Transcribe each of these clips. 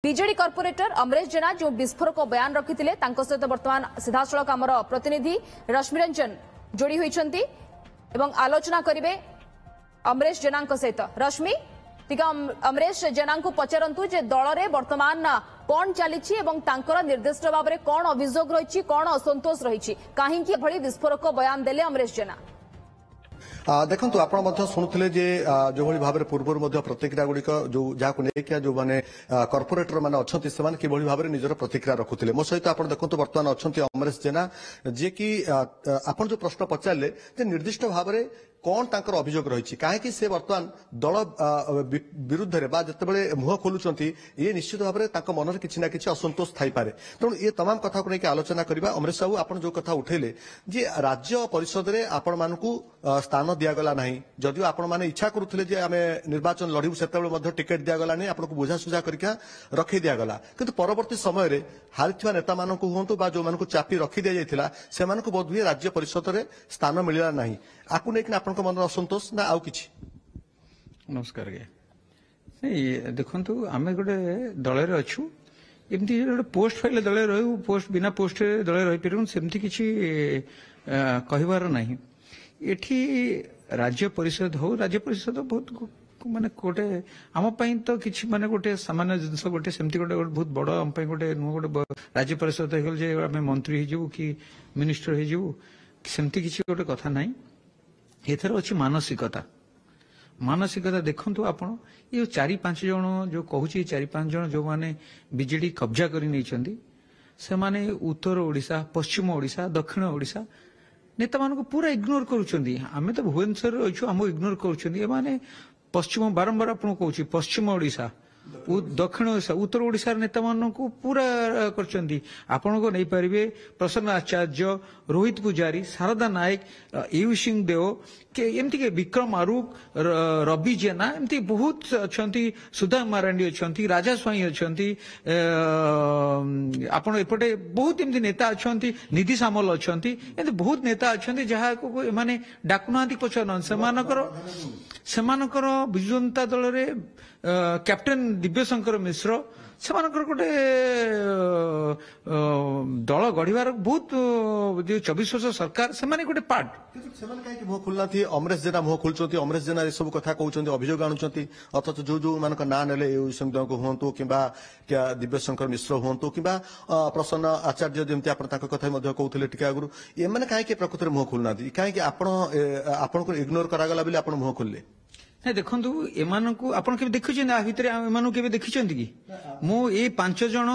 BJD corporator Amresh जेना जो विस्फोरक बयान रखिथिले तांको सहित वर्तमान सीधासळख आमर प्रतिनिधि रश्मि रंजन जोड़ी होइछंती एवं आलोचना करिवे अमरेश जेना सहित। रश्मि टिका अमरेश जेना को पचारंतु जे दल रे वर्तमान कोन चलीछि एवं तांकर निर्देश भाव में कोन अभियोग रहिछि कोन असंतोष रहिछि काहे कि भली विस्फोरक बयान देले अमरेश जेना। देखो आप शुणुले जो भाव में पूर्व प्रतिक्रिया गुड़िक जो जहाँ नहीं जो मैंने कॉर्पोरेटर मैंने अच्छा से कि भाव में निजर प्रतिक्रिया रखुले मो सहित आप देखो बर्तमान अच्छा अमरेश जेना जी कि आप जो प्रश्न पचारे निर्दिष्ट भाव में कौन तांकर अभियोग रही कहीं से बर्तमान दल विरुद्ध में जितेबाला मुह खोलुंट ये निश्चित भाव में मन में किसी ना कि असंतोष थी पारे तेणु ये तमाम कथा को लेकिन आलोचना करवा। अमरेश बाबू आप जो कथा उठेले जे राज्य परिषद में आपण मानक स्थान दिगला ना जदिव आपण मैंने इच्छा करुले आम निर्वाचन लड़ू से टिकेट दिगला नहीं आपको बुझासुझा करके रखी दिगला किंतु परवर्ती समय हारी नेता मानक हूँ जो मानक चापी रखी दि जाता से बोध हुए राज्य परिषद में स्थान मिलला ना आपको लेकिन आप मन असंतोष ना आउ किछि। नमस्कार देखु आम गोटे दल अच्छु एमती गोटे पोस्ट फाइल दल रहू पोस्ट बिना पोस्ट दल रही पारू सेमती किछि कहबार नहीं एठी राज्य परिषद हो राज्य परिषद बहुत माने गोटे आम तो किछि माने गोटे सामान्य जिनस गोटे सेमती गोटे बहुत बड़ आम गोटे नुह गोटे राज्य परिषद हो जे आम मंत्री हो कि मिनिस्टर हो सेमती किछि गोटे कथा नहीं एथर अच्छी मानसिकता मानसिकता देखु आपण ये 4-5 जन जो कहूँ 4-5 जन जो माने बीजेडी कब्जा कर उत्तर ओडिशा पश्चिम ओडिशा दक्षिण ओडिशा नेता मान पूरा इग्नोर करें तो भुवनेश्वर अच्छु आम इग्नोर कर पश्चिम बारंबार आपको कहूँ पश्चिम ओडिशा दक्षिण ओडिशा उत्तर ओडिशा नेता मान को पूरा आपण को नहीं पारे प्रसन्न आचार्य रोहित पुजारी शारदा नायक यू सिंह देव के एमती के विक्रम आरुख रवि जेना एमती बहुत अच्छा सुधा मारांडी अच्छा राजा स्वाई अच्छा आपण एपटे बहुत एमती नेता अच्छा निधि सामल अच्छा एमती बहुत नेता अच्छा जहाँ को माने डाकुना पचार सेमानकर बिजु जनता दल रे कैप्टेन दिव्यशंकर मिश्र से गोटे दल गढ़वार बहुत जो 24 वर्ष सरकार से गोटे पार्ट कहीं मुह खोलना अमरेश जेना मुह खोलुंट अमरेश जेना ये सब कथा कहते अभियोग आणुंट अथच जो जो मान ना ने को हूँ कि दिव्यशंकर मिश्र हूँ कि प्रसन्न आचार्य जमी आप कथा कहते टे आगु ये कहीं प्रकृत में मुह खोलना कहीं आपन इग्नोर करागला बोली आप मुह खोलले नहीं देखु एमान को आप देखुं एम के देखी कि मु ये 5 जन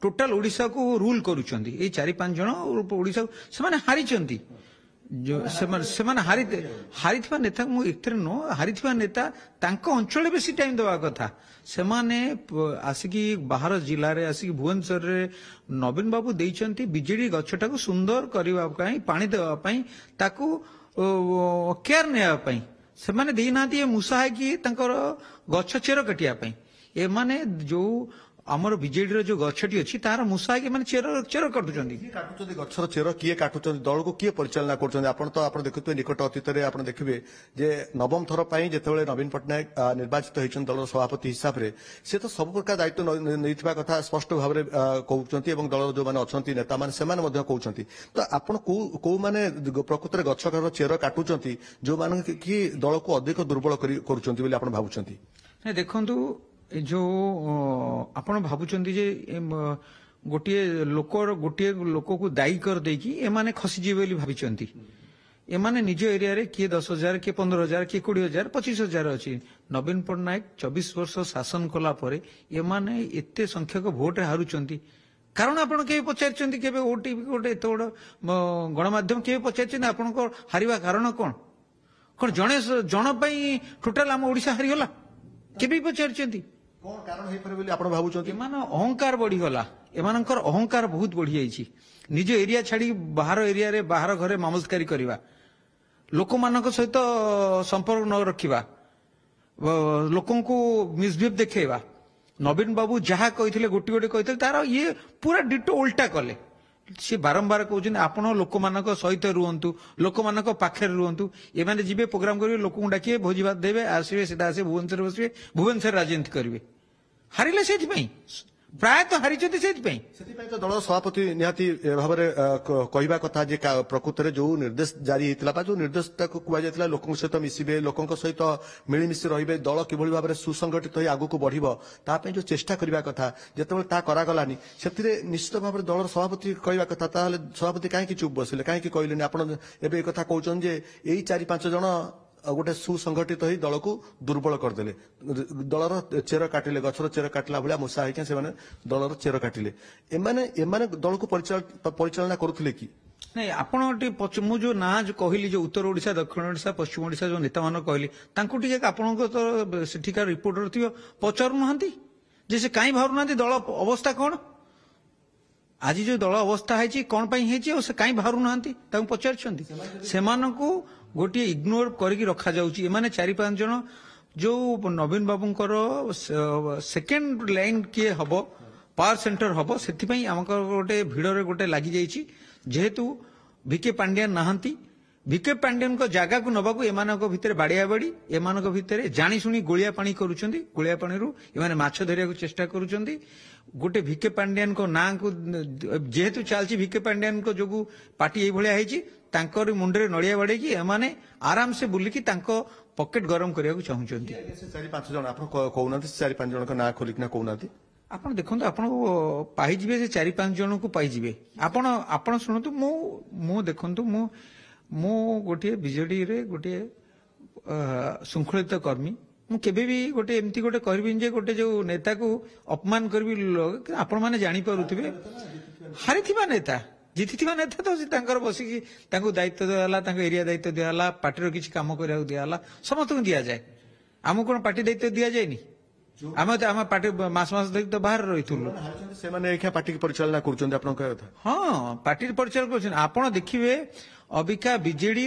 टोटाल ओडिशा को रूल करुँच 4-5 जन ओडिशा से हारी जो हारी नेता मुझे नो हारी नेता अंचल बेसी टाइम दवा कथा से आसिकी बाहर जिले में आसिकी भुवनेश्वर नवीन बाबू देइचंती बीजेडी गछटा को सुंदर करने पानी देवाई केयर ने से माने देना मूसा है कि गछ चेर काटिया ए माने जो आमर बीजेडी जो गछटी अच्छी तार मूसा है कि माने चेर काटुचंती गछर चेर किए काटुचंती दल को किए परिचालना करछंती आपण तो आपण देखुते निकट अतीत रे आपण देखिबे जे नवम थर पई जेतेबेले नवीन पटनायक निर्वाचित होइछन दल सभापति हिसाब रे से तो सब प्रकार दायित्व नैथिबा कथा स्पष्ट भाव रे कहउचंती एवं दल जो माने अछंती नेता माने से माने मध्ये कहउचंती तो आपण को माने प्रकृत रे गछर चेर काटुचंती जो माने कि दल को अधिक दुर्बल करूचंती बोली आपण भाबुचंती नहीं देखंतु जो आपण भावुंट जे गोटे लोक को दायी कर देकी एमाने खसीजे बोली भाविचंती एमाने निज एरिया रे किए 10,000 किए 15,000 किए 20,000 25,000 अच्छी नवीन पटनायक 24 वर्ष शासन कला परे एमाने एते संख्यक भोट हारुचंती कारण आपण के पचारचंती केबे ओटीपी गोटे एत बड़ गणमाध्यम के पचारचंती आपण को हारिबा कारण कोन जणे जण पई टोटल हम ओडिशा हारिगला केबे पचारचंती कौन कारण है पर बोली आपण भाबुचंती एमान अहंकार बढ़ीगला एमानकर अहंकार बहुत बढ़ी जाइछि निज एरिया छाड़ी बाहर एरिया रे बाहर घरे मामलतकारी करबा लोक मानक सहित संपर्क न रखिबा लोकन को मिसबिहेव देखेबा नवीन बाबू जहाँ कहिथिले गोटी गोटी कहिथिले तार ये पूरा डिटो उल्टा कले सी बारंबार कहते आपण लोक मानक सहित रुहतु लोक मानक पाखे रुहतु एमाने जिबे प्रोग्राम करिवे लोक डाकिए भोजी भात देवे आसवे सीधा आसे भुवनेश्वर बसवे भुवनेश्वर राजनीति करिवे हारिले सेति पई ପ୍ରାୟତଃ ହାରିଛନ୍ତି ସେଇଥିପାଇଁ। ସେଥିପାଇଁ ତ ଦଳର ସଭାପତି ନିହାତି ଭାବରେ କହିବା କଥା ଯେ ପ୍ରକୃତରେ ଯୋଉ ନିର୍ଦ୍ଦେଶ ଜାରି ହେଇଥିଲା ବା ଯୋଉ ନିର୍ଦ୍ଦେଶଟାକୁ କୁହାଯାଇଥିଲା ଲୋକଙ୍କ ସହିତ ମିଶିବେ, ଲୋକଙ୍କ ସହିତ ମିଳିମିଶି ରହିବେ, ଦଳ କିଭଳି ଭାବରେ ସୁସଂଗଠିତ ହୋଇ ଆଗକୁ ବଢିବ ତା ପାଇଁ ଯୋଉ ଚେଷ୍ଟା କରିବା କଥା ଯେତେବେଳେ ତାହା କରାଗଲାନି ସେଥିରେ ନିଶ୍ଚିତ ଭାବରେ ଦଳର ସଭାପତି କହିବା କଥା। ତାହେଲେ ସଭାପତି କାହିଁକି ଚୁପ୍ ବସିଲେ, କାହିଁକି କହିଲେନି? ଆପଣ ଏବେ ଏ କଥା କହୁଛନ୍ତି ଯେ ଏଇ 4-5 ଜଣ ଗୋଟେ ସୁସଂଗଠିତ ହୋଇ ଦଳକୁ ଦୁର୍ବଳ କରିଦେଲେ, ଦଳର ଚେର କାଟିଲେ, ଗଛର ଚେର କାଟିଲା ଭଳିଆ ମୂଷା ହେଇକି ସେମାନେ ଦଳର ଚେର କାଟିଲେ। ଏମାନେ ଦଳକୁ ପରିଚାଳନା କରୁଥିଲେ କି? ନାଇଁ ଆପଣ ଟିକେ ମୁଁ ଯୋଉ ନାଁ କହିଲି ଯୋଉ ଉତ୍ତର ଓଡିଶା, ଦକ୍ଷିଣ ଓଡିଶା, ପଶ୍ଚିମ ଓଡିଶା ଯୋଉ ନେତା ମାନଙ୍କୁ କହିଲି ତାଙ୍କୁ ଟିକେ ଆପଣଙ୍କ ତ ସେଠିକାର ରିପୋର୍ଟର ଥିବ ପଚାରୁନାହାନ୍ତି ଯେ ସେ କାହିଁ ବାହାରୁନାହାନ୍ତି, ଦଳ ଅବସ୍ଥା କଣ, ଆଜି ଯୋଉ ଦଳ ଅବସ୍ଥା ହେଇଛି କଣ ପାଇଁ ହେଇଛି ଆଉ ସେ କାହିଁ ବାହାରୁନାହାନ୍ତି ତାଙ୍କୁ ପଚାରିଛନ୍ତି? ସେମାନଙ୍କୁ ଗୋଟିଏ ଇଗ୍ନୋର କରିକି ରଖାଯାଉଛି। ଏମାନେ 4-5 ଜଣ ଯୋଉ ନବୀନ ବାବୁଙ୍କର ସେକେଣ୍ଡ ଲାଇନ କିଏ ହବ, ପାୱାର ସେଣ୍ଟର ହବ, ସେଥିପାଇଁ ଆମଙ୍କର ଗୋଟେ ଭିଡରେ ଗୋଟେ ଲାଗିଯାଇଛି। ଯେହେତୁ ଭିକେ ପାଣ୍ଡିଆନ ନାହାନ୍ତି, ଭିକେ ପାଣ୍ଡିଆନଙ୍କ ଜାଗାକୁ ନବାକୁ ଏମାନଙ୍କ ଭିତରେ ବାଡିଆ ବାଡି, ଏମାନଙ୍କ ଭିତରେ ଜାଣିଶୁଣି ଗୋଳିଆ ପାଣି କରୁଛନ୍ତି। ଗୋଳିଆ ପାଣିରୁ ଏମାନେ ମାଛ ଧରିବାକୁ ଚେଷ୍ଟା କରୁଛନ୍ତି। ଗୋଟେ ଭିକେ ପାଣ୍ଡିଆନଙ୍କ ନାଁକୁ ଯେହେତୁ ଚାଲିଛି, ଭିକେ ପାଣ୍ଡିଆନଙ୍କ ଯୋଗୁଁ ପାର୍ଟି ଏଇଭଳିଆ ହେଇଛି, ତାଙ୍କର ମୁଣ୍ଡରେ ନଡିଆ ବାଡେଇକି ଏମାନେ ଆରାମସେ ବୁଲିକି ତାଙ୍କ ପକେଟ ଗରମ କରିବାକୁ ଚାହୁଁଛନ୍ତି। 4-5 ଜଣ ଆପଣ କହୁନାହାନ୍ତି, 4-5 ଜଣଙ୍କ ନାଁ ଖୋଲିକିନା କହୁନାହାନ୍ତି। ଆପଣ ଦେଖନ୍ତୁ, ଆପଣଙ୍କୁ ପାଇଯିବେ, ସେ 4-5 ଜଣଙ୍କୁ ପାଇଯିବେ। ଆପଣ ଶୁଣନ୍ତୁ, ମୁଁ ଦେଖନ୍ତୁ, ମୁଁ ଗୋଟିଏ ବିଜେଡିରେ ଗୋଟିଏ ଶୃଙ୍ଖଳିତ କର୍ମୀ। ମୁଁ କେବେ ବି ଗୋଟେ ଏମିତି ଗୋଟେ କରିବିନି ଯେ ଗୋଟେ ଯୋଉ ନେତାକୁ ଅପମାନ କରିବି। ଆପଣ ମାନେ ଜାଣିପାରୁଥିବେ, ହାରିଥିବା ନେତା, ଜିତିଥିବା ନେତା ତ ତାଙ୍କର ବସିକି ତାଙ୍କୁ ଦାୟିତ୍ୱ ଦିଆହେଲା, ତାଙ୍କ ଏରିଆ ଦାୟିତ୍ୱ ଦିଆହେଲା, ପାର୍ଟିର କିଛି କାମ କରିବାକୁ ଦିଆହେଲା, ସମସ୍ତଙ୍କୁ ଦିଆଯାଏ। ଆମକୁ କଣ ପାର୍ଟି ଦାୟିତ୍ୱ ଦିଆଯାଏନି? ଆମ ପାର୍ଟି ମାସ ଧରି ତ ବାହାରେ ରହିଥିଲୁ। ସେମାନେ ପାର୍ଟିକୁ ପରିଚାଳନା କରୁଛନ୍ତି, ଆପଣଙ୍କ କଥା? ହଁ, ପାର୍ଟି ପରିଚାଳନା କରୁଛନ୍ତି। ଆପଣ ଦେଖିବେ ଅବିକା ବିଜେଡି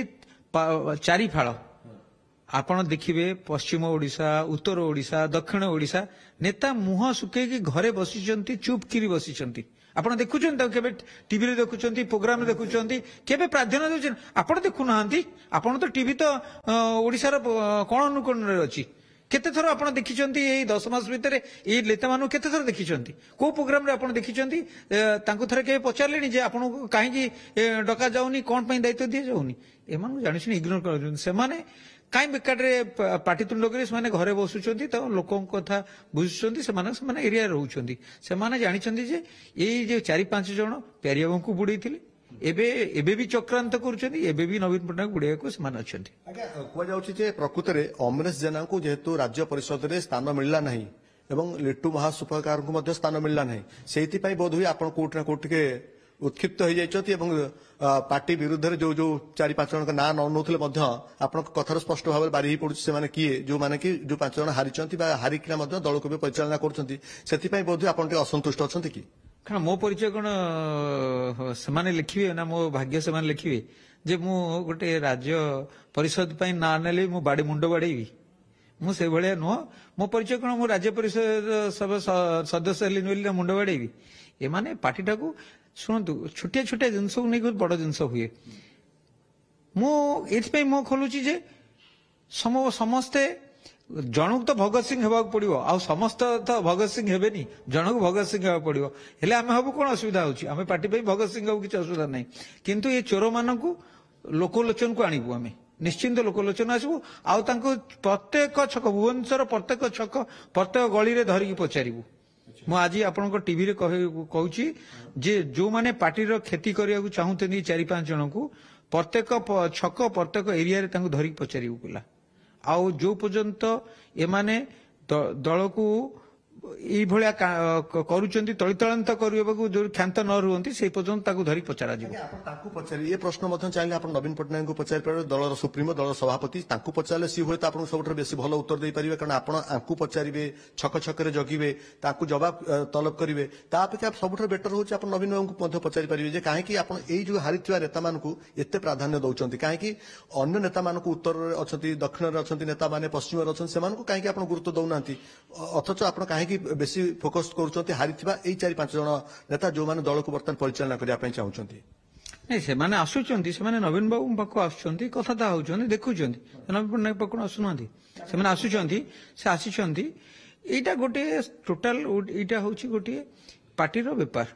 4 ଫାଳ। ଆପଣ ଦେଖିବେ ପଶ୍ଚିମ ଓଡିଶା, ଉତ୍ତର ଓଡିଶା, ଦକ୍ଷିଣ ଓଡିଶା ନେତା ମୁହଁ ଶୁଖେଇକି ଘରେ ବସିଛନ୍ତି, ଚୁପ୍ କିରି ବସିଛନ୍ତି। ଆପଣ ଦେଖୁଛନ୍ତି ତାକୁ, କେବେ ଟିଭିରେ ଦେଖୁଛନ୍ତି, ପ୍ରୋଗ୍ରାମରେ ଦେଖୁଛନ୍ତି, କେବେ ପ୍ରାଧାନ୍ୟ ଦେଉଛନ୍ତି? ଆପଣ ଦେଖୁନାହାନ୍ତି। ଆପଣ ତ ଟିଭି ତ ଓଡିଶାର କୋଣ ଅନୁକୋଣରେ ଅଛି। କେତେଥର ଆପଣ ଦେଖିଛନ୍ତି ଏଇ 10 ମାସ ଭିତରେ ଏଇ ନେତାମାନଙ୍କୁ କେତେଥର ଦେଖିଛନ୍ତି? କୋଉ ପ୍ରୋଗ୍ରାମରେ ଆପଣ ଦେଖିଛନ୍ତି? ତାଙ୍କୁ ଥରେ କେବେ ପଚାରିଲେଣି ଯେ ଆପଣଙ୍କୁ କାହିଁକି ଡକା ଯାଉନି, କଣ ପାଇଁ ଦାୟିତ୍ୱ ଦିଆଯାଉନି? ଏମାନଙ୍କୁ ଜାଣିଶୁଣି ଇଗ୍ନୋର କରୁଛନ୍ତି। ସେମାନେ କାହିଁ ବେକାରରେ ପାଟିତୁଣ୍ଡ କରି ସେମାନେ ଘରେ ବସୁଛନ୍ତି, ତ ଲୋକଙ୍କ କଥା ବୁଝୁଛନ୍ତି, ସେମାନେ ଏରିଆରେ ରହୁଛନ୍ତି। ସେମାନେ ଜାଣିଛନ୍ତି ଯେ ଏଇ ଯେ 4-5 ଜଣ ପ୍ୟାରିବାବୁଙ୍କୁ ବୁଡେଇଥିଲେ, ଏବେ ବି ଚକ୍ରାନ୍ତ କରୁଛନ୍ତି, ଏବେ ବି ନବୀନ ପଟ୍ଟନାୟକ ବୁଡେଇବାକୁ ସେମାନେ ଅଛନ୍ତି। ଆଜ୍ଞା, କୁହାଯାଉଛି ଯେ ପ୍ରକୃତରେ ଅମରେଶ ଜେନାଙ୍କୁ ଯେହେତୁ ରାଜ୍ୟ ପରିଷଦରେ ସ୍ଥାନ ମିଳିଲା ନାହିଁ ଏବଂ ଲିଟୁ ମହାସୁପକାରଙ୍କୁ ମଧ୍ୟ ସ୍ଥାନ ମିଳିଲା ନାହିଁ, ସେଇଥିପାଇଁ ବୋଧହୁଏ ଆପଣ କୋଉଠି ନା କୋଉଠି ଟିକେ ଉତ୍କ୍ଷିପ୍ତ ହୋଇଯାଇଛନ୍ତି ଏବଂ ପାର୍ଟି ବିରୁଦ୍ଧରେ ଯୋଉ 4-5 ଜଣଙ୍କ ନାଁ ନ ନେଉଥିଲେ ମଧ୍ୟ ଆପଣଙ୍କ କଥାରୁ ସ୍ପଷ୍ଟ ଭାବରେ ବାରି ହେଇ ପଡୁଛି ସେମାନେ କିଏ, ଯୋଉମାନେ କି ଯୋଉ 5 ଜଣ ହାରିଛନ୍ତି ବା ହାରିକିନା ମଧ୍ୟ ଦଳକୁ ବି ପରିଚାଳନା କରୁଛନ୍ତି। ସେଥିପାଇଁ ବୋଧହୁଏ ଆପଣ ଟିକେ ଅସନ୍ତୁଷ୍ଟ ଅଛନ୍ତି କି? କାରଣ ମୋ ପରିଚୟ କଣ ସେମାନେ ଲେଖିବେ ନା ମୋ ଭାଗ୍ୟ ସେମାନେ ଲେଖିବେ ଯେ ମୁଁ ଗୋଟେ ରାଜ୍ୟ ପରିଷଦ ପାଇଁ ନାଁ ନେଲେ ମୁଁ ମୁଣ୍ଡ ବାଡେଇବି? ମୁଁ ସେଇଭଳିଆ ନୁହଁ। ମୋ ପରିଚୟ କଣ ମୁଁ ରାଜ୍ୟ ପରିଷଦ ସଦସ୍ୟ ହେଲି ବୋଲି ମୁଣ୍ଡ ବାଡେଇବି? ଏମାନେ ପାର୍ଟିଟାକୁ ଶୁଣନ୍ତୁ, ଛୋଟିଆ ଛୋଟିଆ ଜିନିଷକୁ ନେଇକି ବଡ ଜିନିଷ ହୁଏ। ମୁଁ ଏଥିପାଇଁ ମୁଁ ଖୋଲୁଛି ଯେ ସମସ୍ତେ ଜଣକୁ ତ ଭଗତ ସିଂ ହେବାକୁ ପଡିବ, ଆଉ ସମସ୍ତ ତ ଭଗତ ସିଂ ହେବେନି, ଜଣକୁ ଭଗତ ସିଂ ହେବାକୁ ପଡିବ। ହେଲେ ଆମେ ହବୁ କଣ ଅସୁବିଧା ହଉଛି? ଆମେ ପାର୍ଟି ପାଇଁ ଭଗତ ସିଂ ହବୁ, କିଛି ଅସୁବିଧା ନାହିଁ। କିନ୍ତୁ ଏ ଚୋରମାନଙ୍କୁ ଲୋକଲୋଚନକୁ ଆଣିବୁ, ଆମେ ନିଶ୍ଚିନ୍ତ ଲୋକଲୋଚନ ଆସିବୁ, ଆଉ ତାଙ୍କୁ ପ୍ରତ୍ୟେକ ଛକ, ଭୁବନେଶ୍ୱର ପ୍ରତ୍ୟେକ ଛକ, ପ୍ରତ୍ୟେକ ଗଳିରେ ଧରିକି ପଚାରିବୁ। ମୁଁ ଆଜି ଆପଣଙ୍କ ଟିଭିରେ କହୁଛି ଯେ ଯୋଉମାନେ ପାର୍ଟିର କ୍ଷତି କରିବାକୁ ଚାହୁଁଛନ୍ତି 4-5 ଜଣଙ୍କୁ, ପ୍ରତ୍ୟେକ ଛକ, ପ୍ରତ୍ୟେକ ଏରିଆରେ ତାଙ୍କୁ ଧରିକି ପଚାରିବୁ ପିଲା। ଆଉ ଯୋଉ ପର୍ଯ୍ୟନ୍ତ ଏମାନେ ଦଳକୁ ଏଇଭଳିଆ କରୁଛନ୍ତି, ତଳିତଳାନ୍ତ କରିବାକୁ ଯୋଉ କ୍ଷାନ୍ତ ନ ରୁହନ୍ତି, ସେଇ ପର୍ଯ୍ୟନ୍ତ ତାକୁ ଧରି ପଚରାଯିବ। ଆପଣ ତାଙ୍କୁ ପଚାରି ଏ ପ୍ରଶ୍ନ ମଧ୍ୟ ଚାହିଁଲେ ଆପଣ ନବୀନ ପଟ୍ଟନାୟକଙ୍କୁ ପଚାରି ପାରିବେ, ଦଳର ସୁପ୍ରିମୋ, ଦଳର ସଭାପତି, ତାଙ୍କୁ ପଚାରିଲେ ସିଏ ହୁଏତ ଆପଣଙ୍କୁ ସବୁଠାରୁ ବେଶୀ ଭଲ ଉତ୍ତର ଦେଇପାରିବେ। କାରଣ ଆପଣ ଆଙ୍କୁ ପଚାରିବେ, ଛକ ଛକରେ ଜଗିବେ, ତାଙ୍କୁ ଜବାବ ତଲବ କରିବେ। ତା ଅପେକ୍ଷା ସବୁଠାରୁ ବେଟର ହଉଛି ଆପଣ ନବୀନ ବାବୁଙ୍କୁ ମଧ୍ୟ ପଚାରି ପାରିବେ ଯେ କାହିଁକି ଆପଣ ଏଇ ଯୋଉ ହାରିଥିବା ନେତାମାନଙ୍କୁ ଏତେ ପ୍ରାଧାନ୍ୟ ଦଉଛନ୍ତି, କାହିଁକି ଅନ୍ୟ ନେତାମାନଙ୍କୁ, ଉତ୍ତରରେ ଅଛନ୍ତି, ଦକ୍ଷିଣରେ ଅଛନ୍ତି ନେତାମାନେ, ପଶ୍ଚିମରେ ଅଛନ୍ତି, ସେମାନଙ୍କୁ କାହିଁକି ଆପଣ ଗୁରୁତ୍ୱ ଦଉନାହାନ୍ତି? ଅଥଚ ଆପଣ କାହିଁକି ବେଶୀ ଫୋକସ କରୁଛନ୍ତି ହାରିଥିବା ଏଇ 4-5 ଜଣ ନେତା ଯୋଉମାନେ ଦଳକୁ ବର୍ତ୍ତମାନ ପରିଚାଳନା କରିବା ପାଇଁ ଚାହୁଁଛନ୍ତି? ନାଇଁ, ସେମାନେ ଆସୁଛନ୍ତି, ସେମାନେ ନବୀନ ବାବୁଙ୍କ ପାଖକୁ ଆସୁଛନ୍ତି, କଥାବାର୍ତ୍ତା ହଉଛନ୍ତି, ଦେଖୁଛନ୍ତି। ନବୀନ ପଟ୍ଟନାୟକ ପାଖକୁ ଆସୁନାହାନ୍ତି, ସେମାନେ ଆସୁଛନ୍ତି। ସେ ଆସିଛନ୍ତି এইটা গোटे टोटाल এইটা হচ্ছে গোटे पार्टी बेपार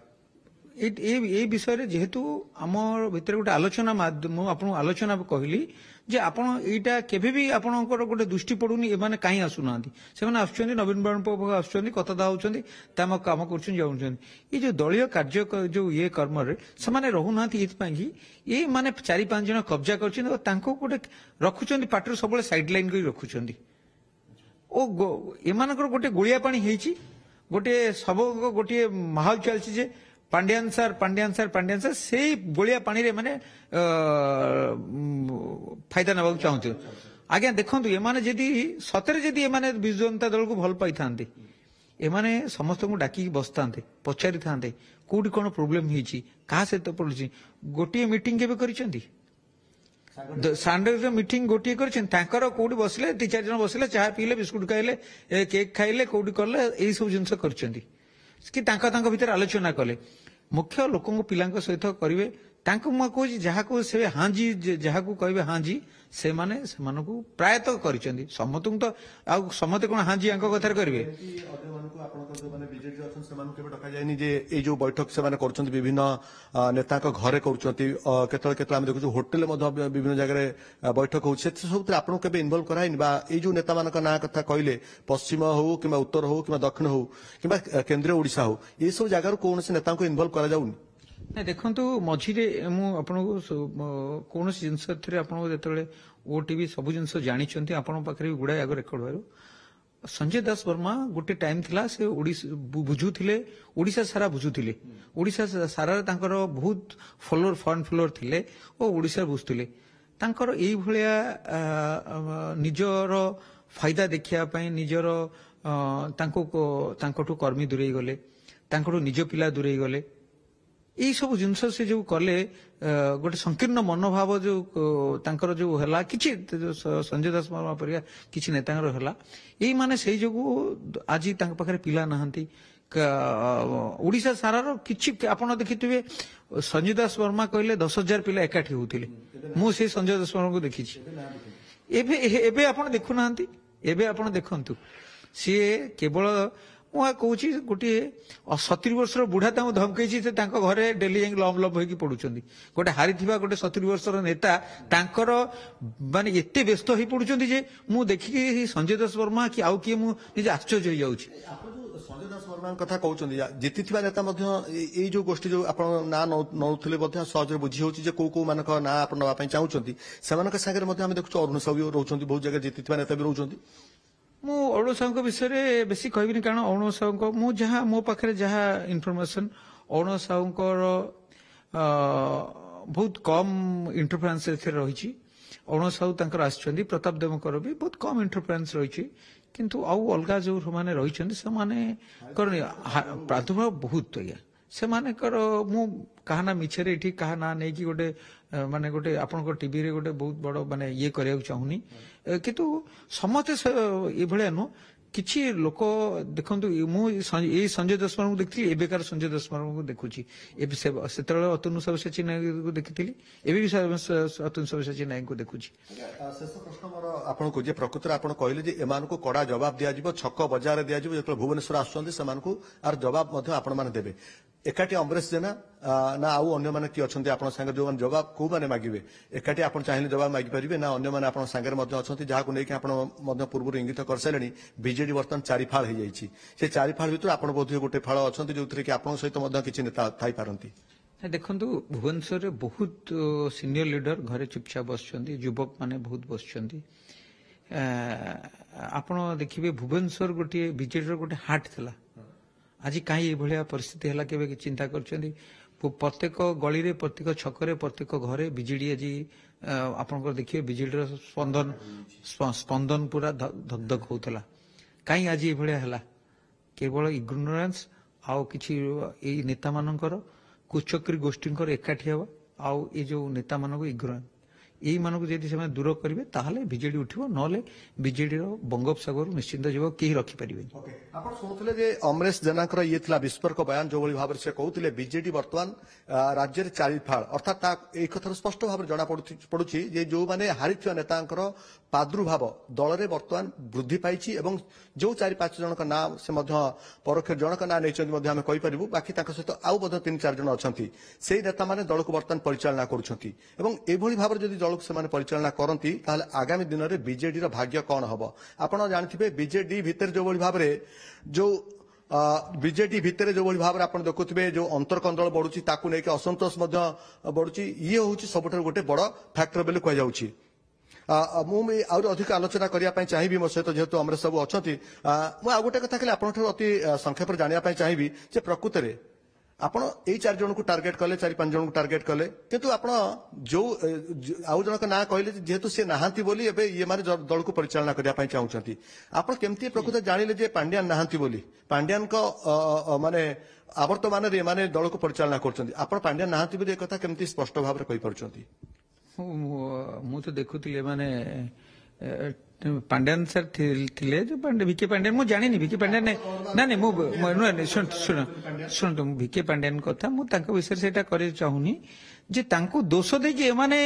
এই বিষয়ে যেহেতু আমার ভিতরে গোटे आलोचना ମୁଁ ଆପଣଙ୍କୁ ଆଲୋଚନା କହିଲି ଯେ ଆପଣ ଏଇଟା କେବେ ବି ଆପଣଙ୍କର ଗୋଟେ ଦୃଷ୍ଟି ପଡୁନି ଏମାନେ କାହିଁ ଆସୁନାହାନ୍ତି ସେମାନେ ଆସୁଛନ୍ତି ନବୀନ ବାବୁଙ୍କ ପାଖକୁ ଆସୁଛନ୍ତି କଥାବାର୍ତ୍ତା ହଉଛନ୍ତି ତାମ କାମ କରୁଛନ୍ତି ଯାଉଛନ୍ତି ଏଇ ଯୋଉ ଦଳୀୟ କାର୍ଯ୍ୟ ଯୋଉ ଇଏ କର୍ମରେ ସେମାନେ ରହୁନାହାନ୍ତି ଏଇଥିପାଇଁ କି ଏଇ ମାନେ 4-5 ଜଣ କବ୍ଜା କରୁଛନ୍ତି ଓ ତାଙ୍କୁ ଗୋଟେ ରଖୁଛନ୍ତି ପାର୍ଟିରୁ ସବୁବେଳେ ସାଇଡ ଲାଇନ କରି ରଖୁଛନ୍ତି ଓ ଏମାନଙ୍କର ଗୋଟେ ଗୋଳିଆ ପାଣି ହେଇଛି ଗୋଟେ ସବୁ ଗୋଟିଏ ମାହୋଲ ଚାଲିଛି ଯେ पांड्यान सर से गोलिया पानी रे माने फायदा नबाक चाहते आज्ञा देखु एमाने जदि सतरे जदि एमाने विजु जनता दल को भल पाई थांते एमाने समस्त को डाकी बसता पचारि थांते कोडी कोन प्रॉब्लम हिची कहा से तो पड़ुची गोटे मीटिंग केबे करिसेंती सांडे मीटिंग गोटे कर कोडी बसले 3-4 जन बसले चाह पीले बिस्कुट खाइले केक खाइले कोडी करले एई सब जिंस करचंती कि तांका भीतर आलोचना कले मुख्य लोकों पिलांक सहित करिवे तांको म कहूँ जहाँ को से हाँ जी जहाँ को कहबे हाँ जी से माने सेमानकु प्रायतः करिसेंती समस्त तो आ समते कोन हाँ जी आंको कथार करिवे जो बैठक से विभिन्न नेता घरे कर होटेल विभिन्न जगह बैठक हो सब आपको इनवल्व कराइनि जो नेता मान ना कथा कहले पश्चिम हो कि उत्तर हो कि दक्षिण हो कि केन्द्रीय ओडिशा हो ये सब जगह कौन से नेता को इनवल्व करा जाउनी ना देखो मझीरे मुझे कौन जिनस जो ओटीवी सब जिन जानी पाखे भी गुड़ाए आग रेकर्ड हो संजय दास वर्मा गोटे टाइम थिला से बुझुले ओडिशा सारा बुझुले ओडिशा सारा तांकर बहुत फॉलोअर फैन फॉलोअर थिले और ओडिशा बुझुले तांकर एई भलिया निजर फायदा देखिया पई निजर तांको कर्मी दूरेई गले तांको निज पिला दूरेई गले यही सब जिनस से जो कले गोटे संकीर्ण मनोभाव जो तांकर जो हला किछि संजय दास वर्मा परिया किछि नेतांकर हला एई माने सेई जोगु आज तांक पाखरे पिला नहंती ओडिशा सारार किछि आपण देखिथिबे संजय दास वर्मा कहले 10,000 पिला एकाठी होउथिले मु से संजय दास वर्मा को देखिछि एबे एबे आपण देखु नहंती एबे आपण देखंतु सी केवल मुझे कहूँ गोटे 70 वर्ष बुढ़ा धमकई घरे डेली जाए लम लम होगी पड़ुंट गोटे हारी गोटे 70 वर्ष नेता माने एत व्यस्त हो पड़ुंट मुझे देखिकी संजय दास वर्मा कि आउ किए मुझे आश्चर्य हो जाऊँ संजय दास वर्मा कथा कहते जीति नेता जो गोष्ठी जो आप ना नौले सहज बुझी हो कौ मान ना आप नापी चाहते से देखु अरुण साहू रोच बहुत जगह जीति नेता भी रोच मु अरुण साहू विषय बेसी कहबी कारण अरुण साहू मु जहाँ मो पाखे जहाँ इनफॉरमेशन अरुण साहू बहुत कम इंटरफेरेंस रही अरुण साहू आसछंती प्रताप देवकर भी बहुत कम इंटरफेरेंस रही किंतु आउ अलग जो मैंने रही से प्रादुर्भाव बहुत आज्ञा से मु कहा ना मिछरे ये कहा ना नहीं कि गोटे माने गोटे आपन टीवी रे गोटे बहुत बड़ माने ये करिया चाहूनी किंतु समस्ते ये भलिया नु किछि लोक देखंतु मु ए संजय दास वर्मा को देखथि एबेकार संजय दास वर्मा को देखुछि एबे सेतळे अतनु सबसेची नायक को देखिथिली एबे भी अतनु सबसेची नायक को देखुछि शेष प्रश्न मोर आपन को जे प्रकृति आपन कहले जे एमान को कड़ा जवाब दिया जिवो छक बाजार दिया जिवो जेतले भुवनेश्वर आछंती समान को आर जवाब मध्ये आपन माने देबे एकाठी अमरेश जेना ना आउ अन्य माने कि अछंती आपन संगे जो जवाब को माने मागिबे एकाठी आपन चाहिले जवाब मागि परिबे ना अन्य माने आपन संगे मध्ये अछंती जहा को नै कि आपन मध्ये पूर्व इंगित करसलेनी बीजेडी वर्तमान 4 फाळ हे जाईछि से 4 फाळ भितर आपन बोधे गोटे फाळ अछंती जोथरे कि आपन सहित मध्ये किछि नेता थाई पारंती देखंतु भुवनेश्वर बहुत सीनियर लीडर घरे चुपचाप बसछंती युवक माने बहुत बसछंती आपण देखिबे भुवनेश्वर गोटे बीजेडी गोटे हाट थिला आज कहीं भाया परिस्थिति है के चिंता कर प्रत्येक गली रे प्रत्येक छकरे प्रत्येक घरे बिजेडी आज आपंकर देखिए बिजेडी स्पंदन स्पंदन पूरा धकधक होता कहीं आज ये है केवल इग्नोरेंस आउ कि नेता मानकर कुचक्री गोष्ठी एकाठी हवा आउ ये जो नेता मान इग्नोरेंस ଏଇ ମାନଙ୍କୁ ଯଦି ସେମାନେ ଦୂର କରିବେ ତାହେଲେ ବିଜେଡି ଉଠିବ, ନହେଲେ ବିଜେଡିର ବଙ୍ଗୋପସାଗର ନିଶ୍ଚିନ୍ତ ଯିବ, କେହି ରଖିପାରିବେନି। ଆପଣ ଶୁଣୁଥିଲେ ଯେ ଅମରେଶ ଜେନାଙ୍କର ଇଏ ଥିଲା ବିସ୍ଫୋରକ ବୟାନ, ଯୋଉଭଳି ଭାବରେ ସେ କହୁଥିଲେ ବିଜେଡି ବର୍ତ୍ତମାନ ରାଜ୍ୟରେ ଚାରିଫାଳ, ଅର୍ଥାତ୍ ଏଇ କଥାରୁ ସ୍ପଷ୍ଟ ଭାବରେ ଜଣା ପଡୁଛି ଯେ ଯୋଉମାନେ ହାରିଥିବା ନେତାଙ୍କର ପ୍ରାଦୁର୍ଭାବ ଦଳରେ ବର୍ତ୍ତମାନ ବୃଦ୍ଧି ପାଇଛି ଏବଂ ଯୋଉ 4-5 ଜଣଙ୍କ ନାଁ ସେ ମଧ୍ୟ ପରୋକ୍ଷ ଜଣଙ୍କ ନାଁ ନେଇଛନ୍ତି ମଧ୍ୟ ଆମେ କହିପାରିବୁ, ବାକି ତାଙ୍କ ସହିତ ଆଉ ମଧ୍ୟ 3-4 ଜଣ ଅଛନ୍ତି, ସେଇ ନେତାମାନେ ଦଳକୁ ବର୍ତ୍ତମାନ ପରିଚାଳନା କରୁଛନ୍ତି ଏବଂ ଏଭଳି ଭାବରେ ଯଦି ଦଳକୁ ସେମାନେ ପରିଚାଳନା କରନ୍ତି ତାହେଲେ ଆଗାମୀ ଦିନରେ ବିଜେଡିର ଭାଗ୍ୟ କଣ ହବ? ଆପଣ ଜାଣିଥିବେ ବିଜେଡି ଭିତରେ ଯୋଉଭଳି ଭାବରେ ବିଜେଡି ଭିତରେ ଯୋଉଭଳି ଭାବରେ ଆପଣ ଦେଖୁଥିବେ ଯୋଉ ଅନ୍ତର୍କନ୍ଦଳ ବଢୁଛି, ତାକୁ ନେଇକି ଅସନ୍ତୋଷ ମଧ୍ୟ ବଢୁଛି, ଇଏ ହେଉଛି ସବୁଠାରୁ ଗୋଟେ ବଡ ଫ୍ୟାକ୍ଟର ବୋଲି କୁହାଯାଉଛି। ମୁଁ ଆହୁରି ଅଧିକ ଆଲୋଚନା କରିବା ପାଇଁ ଚାହିଁବି, ମୋ ସହିତ ଯେହେତୁ ଅମରେଶ ବାବୁ ଅଛନ୍ତି, ମୁଁ ଆଉ ଗୋଟେ କଥା ଖାଲି ଆପଣଙ୍କଠାରୁ ଅତି ସଂକ୍ଷେପରେ ଜାଣିବା ପାଇଁ ଚାହିଁବି ଯେ ପ୍ରକୃତରେ ଆପଣ ଏଇ 4 ଜଣଙ୍କୁ ଟାର୍ଗେଟ କଲେ, 4-5 ଜଣଙ୍କୁ ଟାର୍ଗେଟ କଲେ, କିନ୍ତୁ ଆପଣ ଯୋଉ ଆଉ ଜଣଙ୍କ ନାଁ କହିଲେ ଯେହେତୁ ସେ ନାହାନ୍ତି ବୋଲି ଏବେ ଇଏ ମାନେ ଦଳକୁ ପରିଚାଳନା କରିବା ପାଇଁ ଚାହୁଁଛନ୍ତି, ଆପଣ କେମିତି ପ୍ରକୃତ ଜାଣିଲେ ଯେ ପାଣ୍ଡିଆନ ନାହାନ୍ତି ବୋଲି? ପାଣ୍ଡିଆନଙ୍କ ମାନେ ଆବର୍ତ୍ତମାନରେ ଏମାନେ ଦଳକୁ ପରିଚାଳନା କରୁଛନ୍ତି, ଆପଣ ପାଣ୍ଡିଆନ ନାହାନ୍ତି ବୋଲି ଏ କଥା କେମିତି ସ୍ପଷ୍ଟ ଭାବରେ କହିପାରୁଛନ୍ତି? ମୁଁ ତ ଦେଖୁଥିଲି ମାନେ ପାଣ୍ଡିଆନ ସାର୍ ଥିଲେ, ଭିକେ ପାଣ୍ଡିଆନ ମୁଁ ଜାଣିନି, ଭିକେ ପାଣ୍ଡିଆନ ନାଇଁ ମୁଁ ଶୁଣନ୍ତୁ, ମୁଁ ଭିକେ ପାଣ୍ଡିଆନ କଥା ମୁଁ ତାଙ୍କ ବିଷୟରେ ସେଇଟା କରିବାକୁ ଚାହୁଁନି ଯେ ତାଙ୍କୁ ଦୋଷ ଦେଇକି ଏମାନେ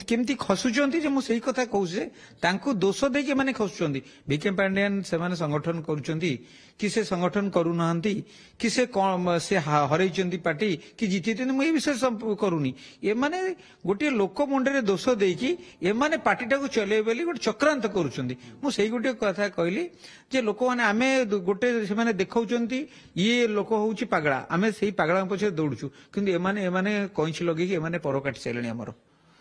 କେମିତି ଖସୁଛନ୍ତି, ଯେ ମୁଁ ସେଇ କଥା କହୁଛି ଯେ ତାଙ୍କୁ ଦୋଷ ଦେଇକି ଏମାନେ ଖସୁଛନ୍ତି। ଭିକେ ପାଣ୍ଡିଆନ ସେମାନେ ସଂଗଠନ କରୁଛନ୍ତି କି ସେ ସଂଗଠନ କରୁନାହାନ୍ତି କି ସେ ହରେଇଛନ୍ତି ପାର୍ଟି କି ଜିତିଛନ୍ତି, ମୁଁ ଏ ବିଷୟରେ କରୁନି। ଏମାନେ ଗୋଟିଏ ଲୋକ ମୁଣ୍ଡରେ ଦୋଷ ଦେଇକି ଏମାନେ ପାର୍ଟିଟାକୁ ଚଲେଇବେ ବୋଲି ଗୋଟେ ଚକ୍ରାନ୍ତ କରୁଛନ୍ତି। ମୁଁ ସେଇ ଗୋଟିଏ କଥା କହିଲି ଯେ ଲୋକମାନେ ଆମେ ଗୋଟେ ସେମାନେ ଦେଖାଉଛନ୍ତି ଇଏ ଲୋକ ହଉଛି ପାଗଳା, ଆମେ ସେଇ ପାଗଳାଙ୍କ ପଛରେ ଦୌଡୁଛୁ, କିନ୍ତୁ ଏମାନେ କଇଁଛି ଲଗେଇକି ଏମାନେ ପର କାଟି ସାରିଲେଣି ଆମର।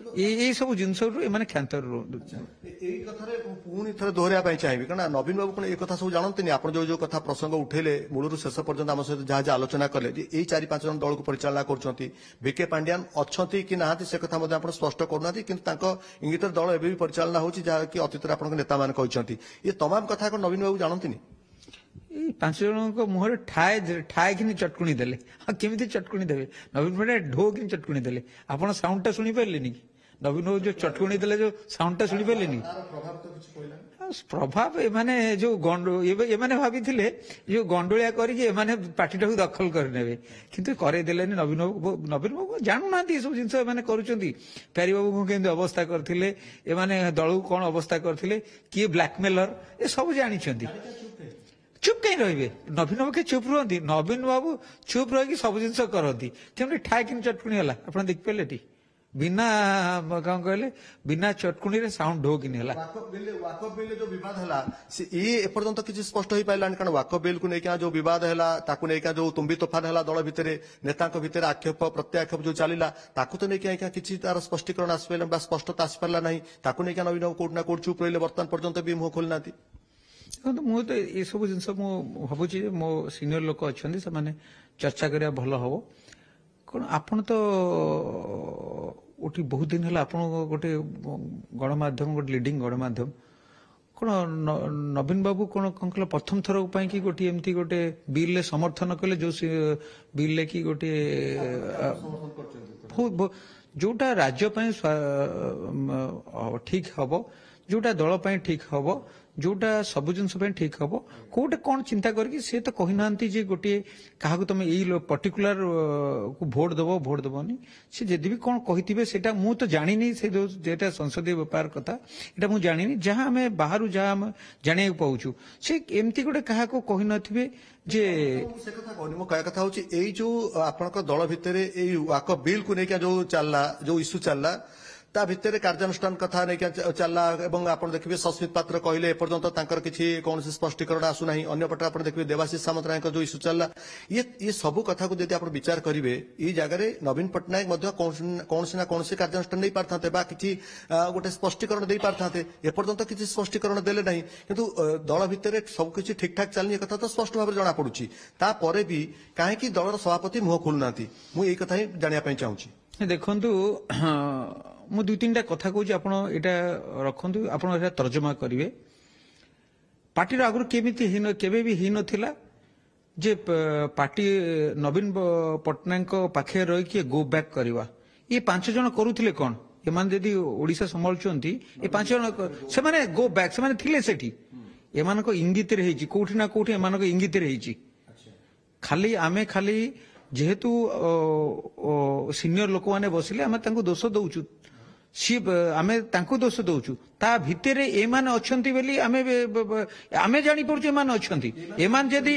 ଏଇ ସବୁ ଜିନିଷରୁ ଏମାନେ କ୍ଷାନ୍ତ। ଏଇ କଥାରେ ପୁଣି ଥରେ ଦୋହରିବା ପାଇଁ ଚାହିଁବି, କାରଣ ନବୀନ ବାବୁ କଣ ଏ କଥା ସବୁ ଜାଣନ୍ତିନି? ଆପଣ ଯୋଉ କଥା ପ୍ରସଙ୍ଗ ଉଠେଇଲେ ମୂଳରୁ ଶେଷ ପର୍ଯ୍ୟନ୍ତ ଆମ ସହିତ ଯାହା ଆଲୋଚନା କଲେ ଯେ ଏଇ 4-5 ଜଣ ଦଳକୁ ପରିଚାଳନା କରୁଛନ୍ତି, ଭିକେ ପାଣ୍ଡିଆନ ଅଛନ୍ତି କି ନାହାନ୍ତି ସେ କଥା ମଧ୍ୟ ଆପଣ ସ୍ପଷ୍ଟ କରୁନାହାନ୍ତି, କିନ୍ତୁ ତାଙ୍କ ଇଙ୍ଗିତରେ ଦଳ ଏବେ ବି ପରିଚାଳନା ହଉଛି, ଯାହାକି ଅତୀତରେ ଆପଣଙ୍କ ନେତାମାନେ କହିଛନ୍ତି। ଏ ତମାମ କଥା କଣ ନବୀନ ବାବୁ ଜାଣନ୍ତିନି? ଏଇ 5 ଜଣଙ୍କ ମୁହଁରେ ଠାଏ କିନି ଚଟକୁଣି ଦେଲେ, ଆଉ କେମିତି ଚଟକୁଣି ଦେବେ? ନବୀନ ପଟ୍ଟନାୟକ ଢୋ କିନି ଚଟକୁଣି ଦେଲେ, ଆପଣ ସାଉଣ୍ଡଟା ଶୁଣିପାରିଲେନି କି? ନବୀନ ବାବୁ ଯୋଉ ଚଟକୁଣି ଦେଲେ ଯୋଉ ସାଉଣ୍ଡଟା ଶୁଣିପାରିଲେନି? ପ୍ରଭାବ ଏମାନେ ଯୋଉ ଏମାନେ ଭାବିଥିଲେ ଯୋଉ ଗଣ୍ଡୋଳିଆ କରିକି ଏମାନେ ପାର୍ଟିଟାକୁ ଦଖଲ କରିନେବେ, କିନ୍ତୁ କରେଇଦେଲେନି। ନବୀନ ବାବୁ ଜାଣୁନାହାନ୍ତି ଏସବୁ ଜିନିଷ ଏମାନେ କରୁଛନ୍ତି। ପ୍ୟାରୀ ବାବୁଙ୍କୁ କେମିତି ଅବସ୍ଥା କରିଥିଲେ, ଏମାନେ ଦଳକୁ କଣ ଅବସ୍ଥା କରିଥିଲେ, କିଏ ବ୍ଲାକମେଲର, ଏ ସବୁ ଜାଣିଛନ୍ତି। ଚୁପ୍ କାହିଁ ରହିବେ? ନବୀନ ବାବୁ କିଏ ଚୁପ୍ ରୁହନ୍ତି? ନବୀନ ବାବୁ ଚୁପ୍ ରହିକି ସବୁ ଜିନିଷ କରନ୍ତି। କେମିତି ଠାଏ କିନି ଚଟକୁଣି ହେଲା ଆପଣ ଦେଖିପାରିଲେ ଟି? ବିନା କଣ କହିଲେ, ବିନା ଚଟକୁଣିରେ ସାଉଣ୍ଡ ଢୋ କିନି ହେଲା। ୱାକଫ ବିଲ୍ ଯୋଉ ବିବାଦ ହେଲା ଇଏ ଏପର୍ଯ୍ୟନ୍ତ କିଛି ସ୍ପଷ୍ଟ ହେଇପାରିଲାନି, କାରଣ ୱାକଫ ବିଲ୍କୁ ନେଇକିନା ଯୋଉ ବିବାଦ ହେଲା, ତାକୁ ନେଇକିନା ଯୋଉ ତୁମ୍ବି ତୋଫାନ ହେଲା ଦଳ ଭିତରେ, ନେତାଙ୍କ ଭିତରେ ଆକ୍ଷେପ ପ୍ରତ୍ୟାକ୍ଷେପ ଯୋଉ ଚାଲିଲା, ତାକୁ ତ ନେଇକି କିଛି ତାର ସ୍ପଷ୍ଟୀକରଣ ଆସିପାରିଲା ବା ସ୍ପଷ୍ଟତା ଆସିପାରିଲା ନାହିଁ। ତାକୁ ନେଇକି ନବୀନ ବାବୁ କୋଉଠି ନା କୋଉଠି ଚୁପ୍ ରହିଲେ, ବର୍ତ୍ତମାନ ପର୍ଯ୍ୟନ୍ତ ବି ମୁହଁ ଖୋଲିନାହାନ୍ତି। ଦେଖନ୍ତୁ, ମୁଁ ତ ଏସବୁ ଜିନିଷ ମୁଁ ଭାବୁଛି ମୋ ସିନିୟର ଲୋକ ଅଛନ୍ତି, ସେମାନେ ଚର୍ଚ୍ଚା କରିବା ଭଲ ହବ। କଣ ଆପଣ ତ ଗୋଟେ ବହୁତ ଦିନ ହେଲା ଆପଣ ଗୋଟେ ଗଣମାଧ୍ୟମ, ଗୋଟେ ଲିଡିଂ ଗଣମାଧ୍ୟମ, କଣ ନବୀନ ବାବୁ କଣ କଲେ ପ୍ରଥମ ଥର ପାଇଁ କି ଗୋଟେ ଏମିତି ଗୋଟେ ବିଲରେ ସମର୍ଥନ କଲେ, ଯୋଉ ବିଲରେ କି ଗୋଟେ ଯୋଉଟା ରାଜ୍ୟ ପାଇଁ ଠିକ ହବ, ଯୋଉଟା ଦଳ ପାଇଁ ଠିକ ହବ, ଯୋଉଟା ସବୁ ଜିନିଷ ପାଇଁ ଠିକ ହବ, କୋଉଟା କଣ ଚିନ୍ତା କରିକି ସେ ତ କହିନାହାନ୍ତି ଯେ ଗୋଟିଏ କାହାକୁ ତମେ ଏଇ ପର୍ଟିକୁଲାର କୁ ଭୋଟ ଦବନି। ସେ ଯଦି ବି କଣ କହିଥିବେ ସେଟା ମୁଁ ତ ଜାଣିନି, ସେ ଯେଟା ସଂସଦୀୟ ବ୍ୟାପାର କଥା ଏଟା ମୁଁ ଜାଣିନି। ଯାହା ଆମେ ବାହାରୁ ଯାହା ଆମେ ଜାଣିବାକୁ ପାଉଛୁ, ସେ ଏମିତି ଗୋଟେ କାହାକୁ କହିନଥିବେ ଯେ ସେ କଥା କହୁନି। ମୋ କହିବା କଥା ହଉଛି ଏଇ ଯୋଉ ଆପଣଙ୍କ ଦଳ ଭିତରେ ଏଇ ୱାକଫ ବିଲ୍କୁ ନେଇକି ଯୋଉ ଚାଲିଲା, ଯୋଉ ଇସ୍ୟୁ ଚାଲିଲା, ତା ଭିତରେ କାର୍ଯ୍ୟାନୁଷ୍ଠାନ କଥା ନେଇକି ଚାଲିଲା ଏବଂ ଆପଣ ଦେଖିବେ ସସ୍ମିତ ପାତ୍ର କହିଲେ ଏପର୍ଯ୍ୟନ୍ତ ତାଙ୍କର କିଛି କୌଣସି ସ୍ପଷ୍ଟୀକରଣ ଆସୁନାହିଁ। ଅନ୍ୟପଟେ ଆପଣ ଦେଖିବେ ଦେବାଶିଷ ସାମନ୍ତରାୟଙ୍କ ଯୋଉ ଇସ୍ୟୁ ଚାଲିଲା, ଇଏ ସବୁ କଥାକୁ ଯଦି ଆପଣ ବିଚାର କରିବେ, ଏଇ ଜାଗାରେ ନବୀନ ପଟ୍ଟନାୟକ ମଧ୍ୟ କୌଣସି ନା କୌଣସି କାର୍ଯ୍ୟାନୁଷ୍ଠାନ ନେଇ ପାରିଥାନ୍ତେ ବା କିଛି ଗୋଟେ ସ୍ପଷ୍ଟୀକରଣ ଦେଇ ପାରିଥାନ୍ତେ। ଏପର୍ଯ୍ୟନ୍ତ କିଛି ସ୍ପଷ୍ଟୀକରଣ ଦେଲେ ନାହିଁ, କିନ୍ତୁ ଦଳ ଭିତରେ ସବୁକିଛି ଠିକଠାକ ଚାଲିନି, ଏ କଥା ତ ସ୍ପଷ୍ଟ ଭାବରେ ଜଣାପଡୁଛି। ତାପରେ ବି କାହିଁକି ଦଳର ସଭାପତି ମୁହଁ ଖୋଲୁନାହାନ୍ତି, ମୁଁ ଏଇ କଥା ହିଁ ଜାଣିବା ପାଇଁ ଚାହୁଁଛି। ଦେଖନ୍ତୁ, ମୁଁ 2-3ଟା କଥା କହୁଛି, ଆପଣ ଏଇଟା ରଖନ୍ତୁ, ଆପଣ ଏଇଟା ତର୍ଜମା କରିବେ। ପାର୍ଟିର ଆଗରୁ କେବେ ବି ହେଇନଥିଲା ଯେ ପାର୍ଟି ନବୀନ ପଟ୍ଟନାୟକଙ୍କ ପାଖରେ ରହିକି ଗୋ ବ୍ୟାକ୍ କରିବା। ଇଏ 5 ଜଣ କରୁଥିଲେ କଣ? एमान जदि ओडिशा संभालुचंती ए 5 जन से माने गो बैक से माने थिले सेठी एमान को इंगित रे हेची कोठी ना कोठी एमान को इंगित रे हेची खाली आमे खाली जेहेतु सीनियर लोक माने बसिले आमे तांको दोष दउचु सी आमे तांको दोष दउचु ता भितरे एमान अछंती बेली आमे जानि पड़छु एमान अछंती एमान जदि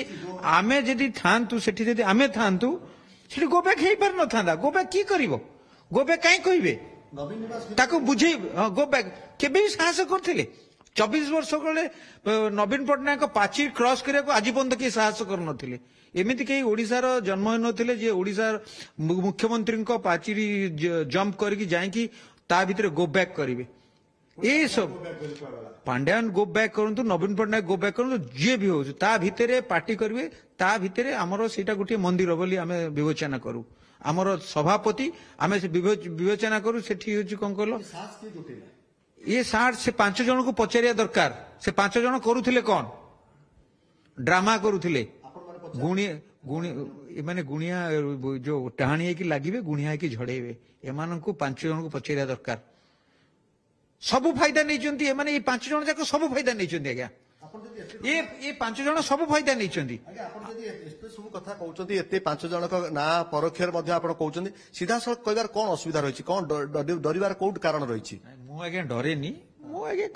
आमे जदि थांतु सेठी जदि आमे थांतु सेठी गो बैक हेई पर न थांदा गो बैक की करिवो गो बैक काई कहिबे ताको बुझे गो बैक केबे साहस करथिले 24 वर्ष कले नवीन पटनायक पाची क्रॉस करने को आज पर्यंत किए साहस कर एमती कहीं ओडिशार जन्म हो नथिले जे ओडिशार मुख्यमंत्री पाची जंप करके जाइकी ता भितर गो बैक करेंगे ये सब पांड्यान गो बैक करंतु नवीन पटनायक गो बैक करंतु जे भी हो ता भितर पार्टी करेंगे ता भितर आमर सेटा गोटे मंदिर बोली आमे विवेचना करू आमर सभापति आमे विवेचना करू सेठी होची कोन कहलो ये 60 से 5 जन को पचारिया दरकार से 5 जन करुथिले कौन ड्रामा करुथिले माने गुणिया जो टहाणी की लागिबे गुणिया की झड़ेबे एमान को 5 जन को पचारिया दरकार सब फायदा नहीं चंती एमाने ये 5 जन जाक सब फायदा नहीं चंती आज्ञा ये 5 जन सब फायदा नहीं चंती सब कथा कहउचंती एते 5 जन को ना परोक्षर मध्ये आपण कहउचंती सीधा सड़क कहबार कोन असुविधा रहिछि कोन डरिबार कोड कारण रहिछि मु आगे डरेनी मु आगे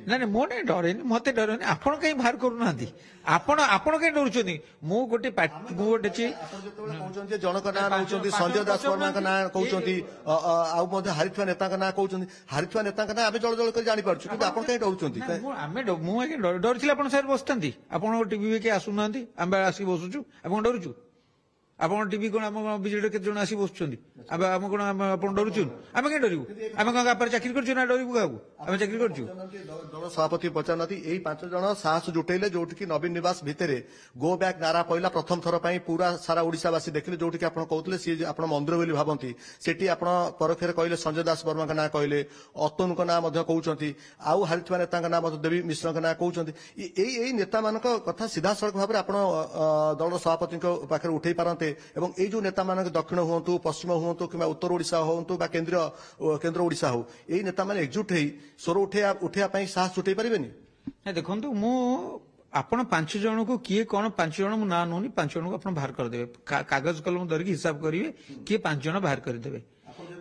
ना मो नहीं डरेनी मते डरेनी आपण कहीं बाहर करू नांती आपण कहीं डरुचंती मु गोटे मु गोटे छि कहउचंती जनक ना रहउचंती संजय दास वर्मा का ना कहउचंती आउ मध्ये हारिथवा नेता का ना कहउचंती हारिथवा नेता का ना आबे जळ जळ कर जानि पारछु किंतु आपण कहीं डरुचंती मु आगे डरथिले आपण सर बसतंती आपण टीवी के आसु नांती आमे आसी बसुछु आपण डरुछु आपण टीवी कोन हम बिजली के जण आसी बसुछंती आबे हम कोन आपण डरुछु आमे के डरिबु आमे कोन पर चाकरी करछु ना डरिबु काबु आमे चाकरी करछु दल सभापति पचारनाती एई 5 जन साहस जुटेले जोठी की नवीन निवास भितरे गो बैक नारा पहिला प्रथम थर पई पूरा सारा ओडिसावासी देखिले जोठी की आपण कहउतले सी आपण मंदिर बोली भाबंती सेठी आपण परखरे कहले संजय दास वर्मा का ना कहले अतुन का ना मध्ये कहउचंती आउ हारिथवा नेता का ना मध्ये देवी मिश्र का ना कहउचंती एई नेता मानक कथा सीधा सड़क भाबरे आपण दल सभापति को पाखरे उठै पारंते एवं ए जो नेता मानक दक्षिण हुंतु पश्चिम हुंतु किबा उत्तर ओडिसा हुंतु बा केंद्र ओडिसा हो एई नेता माने एकजुट हेई स्वर उठेया पई साहस जुटै परिबेनी देखंतु मु आपण 5 जन को किए कौन 5 जन मु ना नोनी 5 जन को आपण बाहर कर देबे कागज कलम धरिकी हिसाब करिवे किए 5 जन बाहर कर देबे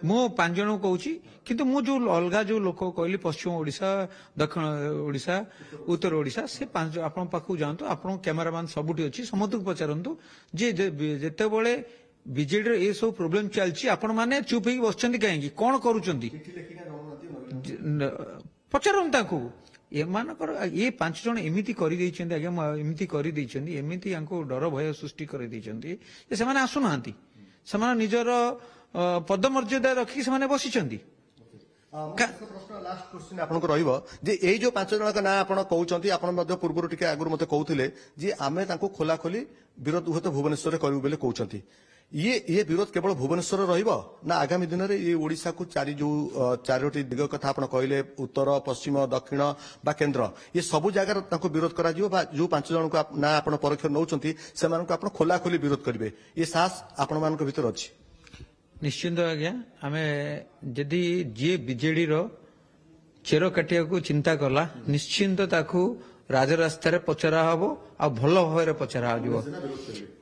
मु 5 जन को कहूची किंतु मु जो अलगा जो लोक कहली पश्चिम ओडिशा दक्षिण ओडिशा उत्तर ओडिशा से 5 आपण पाखु जानतो आपण कैमरामैन सबुठी अछि समस्त को पचारंतु जे जेते बेले बीजेडी रे ए सब प्रॉब्लम चलची आपण माने चुप ही बसचंती काहेकी कोन करूचंती पचारन ताकू एमानकर ये 5 जन एमिति करि दैछंती आगे एमिति करि दैछंती एमिति यांको डर भय सृष्टि करि दैछंती जे समान आसु नांती समान निजर पदमर्यादा रखी से बसिचंती लास्ट क्वेश्चन आपनको रहिबो जे एई जो 5 जन का ना आपण कहउचंती आपण मध्ये पूर्वरु टिके आगुर मते कहउथिले जे आमे तांको खोला खोली विरोध हुत भुवनेश्वर रे करिउ बेले कहउचंती ये विरोध केवल भुवनेश्वर रहिबो ना आगामी दिन रे ये ओडिसा को चारोटी दिग कथा आपण कहले उत्तर पश्चिम दक्षिण बा केंद्र ये सब जगह तांको विरोध करा जिवो बा जो 5 जन को ना आपण परोक्ष नउचंती से मानन को आपण खोला खोली विरोध करिवे ये साहस आपण मान को भीतर अछि निश्चिंत आज्ञा आमे जदि जे बीजेडी रो चेर काटिया को चिंता कला निश्चिंत ताकू राजरास्ता रे पचरा हबो आ भलो भाबरे पचरा आजिवो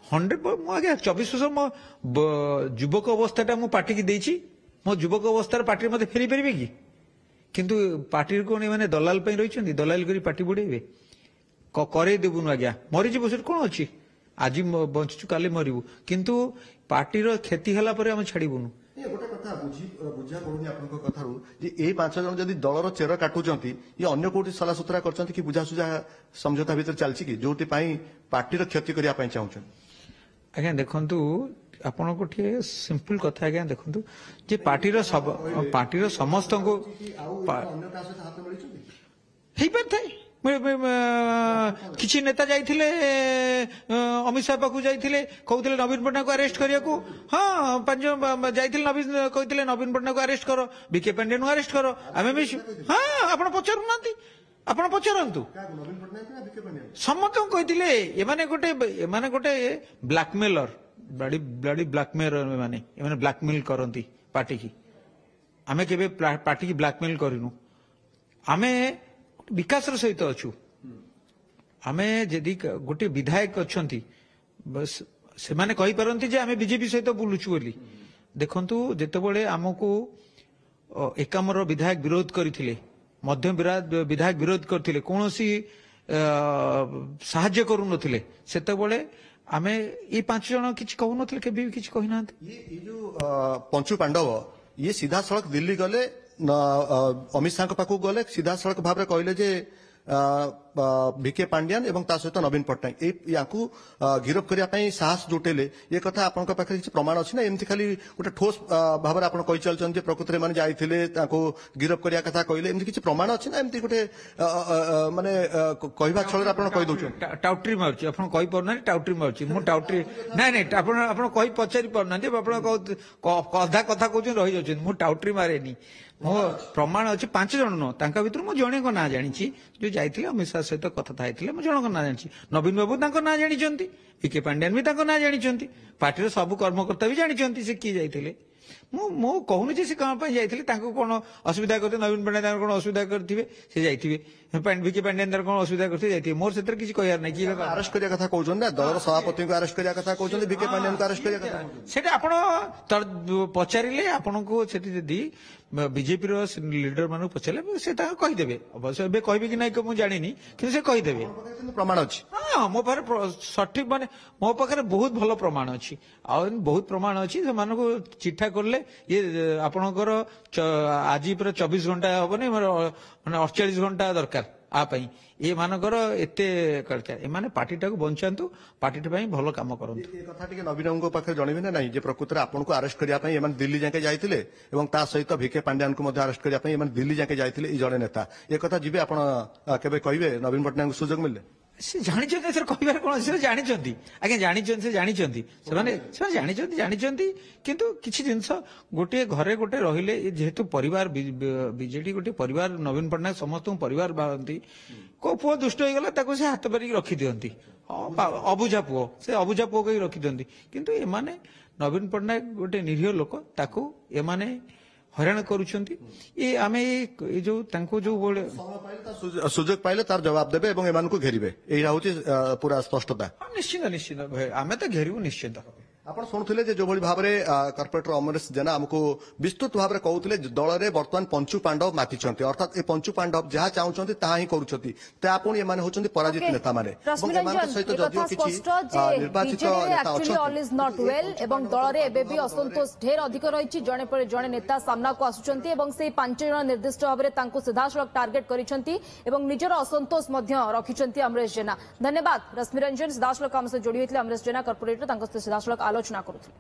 100 मो आगे 24 वर्ष मो युवक अवस्थाटा मो पार्टी की देछि मो युवक अवस्था पार्टी मते फेरी परिबे की किंतु पार्टी को माने दलाल पई रहिछंती दलाल करी पार्टी बुडेबे करे देबुनु आज्ञा मरि जी बसर कोन अछि आज बंचु काली मरिबु किंतु पार्टी रो क्षति हला परे हम छाड़ीबुनु ये गोटे कथा बुझा पड़ुनी आपनको कथारू जे ए 5 जन जदी दलर चेर काटुचंती ये अन्य कोठी सला सुतरा करचंती कि बुझा सुझा समझौता भीतर चलची कि जोटी पई पार्टी रो क्षति करिया पई चाहुचन आज्ञा देखंतु आपण गोटे सिंपल कथा आज्ञा देखंतु जे पार्टी रो समस्त को हेई परथाय किसी नेता जाइथिले अमित शाह पाखु जाइथिले कहउथिले नवीन पटनायक को अरेस्ट करिया को हां पांच जाइथिले नवीन कहउथिले नवीन पटनायक को अरेस्ट करो बीके पांडे नु अरेस्ट करो आमे भी हां आपण पचारु नांती आपण पचारंतु नवीन पटनायक ना बीके पांडे समत कहथिले एमाने गोटे ब्लैकमेलर ब्लडी ब्लैकमेलर माने एमाने ब्लैकमेल करंती पार्टी की आमे केबे पार्टी की ब्लैकमेल करिनु आमे विकास सहित अच्छु आमे जदि गोटे विधायक अच्छंती बस से माने कहि परंती जे आमे बीजेपी सहित बुलुछु बोली देखंतु जेतेबेले हमकु एकामर विधायक विरोध करथिले मध्यम विधायक विरोध करथिले कोनोसी साहाय्य करू नथिले सेतेबेले आमे ई 5 जण किछ कहू नथिले केबे भी किछ कहि नांत ये जो पंचु पांडव ये सीधा सड़क दिल्ली गले अमित शाह पाखु गले सीधा सड़क भाव कहले जे भिके पांड्यान एवं ता सहित नवीन पट्टनायक याकू गिरफ करने साहस जुटेले ये कथा आपन पाखे किसी प्रमाण अच्छी ना एमती खाली गोटे ठोस भाव आप कही चलते प्रकृत में जाइए गिरफ करने कथा कहले एमती किसी प्रमाण अच्छी ना एमती गोटे माने कहवा छल आप कही दौर टाउट्री मार्च आप कही पार टाउट्री मार्च मु टाउट्री ना आप कही पचारि पार अधा कथा कहते रही जाऊँ मु टाउट्री मारे मो प्रमाण अच्छे 5 जन न भितर मु जणे को ना जानी जो जाइए अमित शाह सहित कथा थाई मु जन को ना जानी नवीन बाबू ना जानी भिके पांड्यान भी ना जानी पार्टी सब कर्मकर्ता भी जानी से किए जाइए मु कहूनी जे से कौन जाइए कौन असुविधा करते नवीन पांड्यान कौन असुविधा करेंगे से जाइए भिके पांड्यान कौन असुविधा करते जाइए मोर से किसी कहर ना किए अरेस्ट करने कथा कहते दल सभापति को अरेस्ट करने कथा कहते भिके पांड्यान को अरेस्ट करने कथा सेटा आपण पचारे आपन को जदि बीजेपी लीडर मान पचारे से कहीदेवे अवश्य ए कहे कि ना मुझे जानी कि से कहीदेवे प्रमाण अच्छी हाँ मो पाखे सठिक माने मो पाखे बहुत भल प्रमाण अच्छी बहुत प्रमाण अच्छी से चिठा करले ये आपणकर आज पूरा 24 घंटा हेनी माने 48 घंटा दरकार आपाई ये मानकर एते एमाने पार्टी टाको बंचातु पार्टी भल काम करंतु ये कथा टिके नवीन पाखे जनइबे ना नहीं जे प्रकृत में आपन को अरेस्ट करिया पई एमान दिल्ली जाके जाइतिले एवं ता सहित भिके पांड्यान को मध्ये अरेस्ट करिया पई एमान दिल्ली जाके जाइतिले ई जणे नेता ये कथा जिबे आपन केबे कहिबे नवीन पट्टनायक को सुजोग मिलले से जानिछन्ती सर कहिबार कोन से जानिछन्ती आगे जानिछन्ती से जानिछन्ती से जानिछन्ती किंतु किछि जिंस गोटे घरे गोटे रहिले जेहेतु परिवार बीजेडी गोटे परिवार नवीन पट्टनायक समस्त परिवार भावंती को पुओ दुष्ट हो गला ताको से हाथ बारी रखी दियंती अबुझा पुओ से अबुझा पुओ कही रखी दियंती किंतु एमाने नवीन पट्टनायक गोटे निरीह लोक ताको एमाने हैरान करुछन्ती ये आमे जो तांको जो बोले सुजोग पाइले तार जवाब देबे एवं एमान को घेरिबे एहा होची पूरा स्पष्टता निश्चित निश्चित आमे तो घेरिबु निश्चित आपण शुणुले जो भाव में कॉर्पोरेटर अमरेश जेना आमको विस्तृत भाव में कहते दल में बर्तमान पंचु पांडव मातिଛନ୍ତି अर्थात ये पंचु पांडव जहाँ चाहते ता ही करुछंती तापुणी एमाने होचंती पराजित नेता माने सहित जदियो किछि निर्वाचित नेता अछंती एवं दल रे एबे भी असंतोष ढेर अधिक रही जणे पर जणे नेता सामना को आसुचंती एवं से 5 जण निर्दिष्ट भाव में तांको सीधासळक टार्गेट करिसंती एवं निजर असंतोष मध्य रखिसंती अमरेश जेना धन्यवाद रश्मिरंजन सीधासळक काम से जोड़ी होइतले अमरेश जेना कॉर्पोरेटर तांको सीधासळक आलोचना करुଥିଲେ।